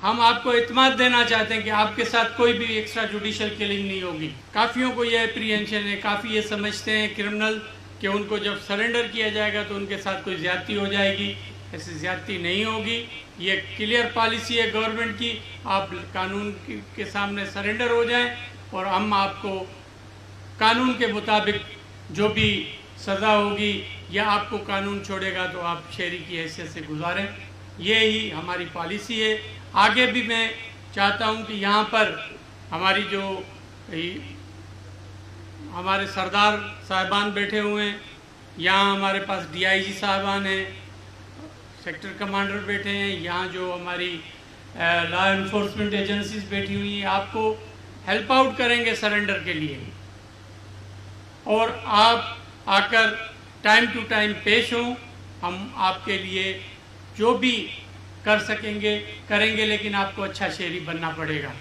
हम आपको इत्मीनान देना चाहते हैं कि आपके साथ कोई भी एक्स्ट्रा जुडिशियल किलिंग नहीं होगी। काफ़ियों को यह एप्रीहेंशन है, काफ़ी ये समझते हैं क्रिमिनल कि उनको जब सरेंडर किया जाएगा तो उनके साथ कोई ज़्यादती हो जाएगी। ऐसी ज़्यादती नहीं होगी। ये क्लियर पॉलिसी है गवर्नमेंट की। आप कानून के सामने सरेंडर हो जाएं और हम आपको कानून के मुताबिक जो भी सज़ा होगी या आपको कानून छोड़ेगा तो आप शहरी की हैसियत से गुजारें। ये ही हमारी पॉलिसी है। आगे भी मैं चाहता हूं कि यहाँ पर हमारी जो हमारे सरदार साहिबान बैठे हुए हैं, यहाँ हमारे पास DIG साहिबान हैं, सेक्टर कमांडर बैठे हैं, यहाँ जो हमारी लॉ इन्फोर्समेंट एजेंसीज बैठी हुई हैं, आपको हेल्प आउट करेंगे सरेंडर के लिए। और आप आकर टाइम टू टाइम पेश हों। हम आपके लिए जो भी कर सकेंगे करेंगे, लेकिन आपको अच्छा शहरी बनना पड़ेगा।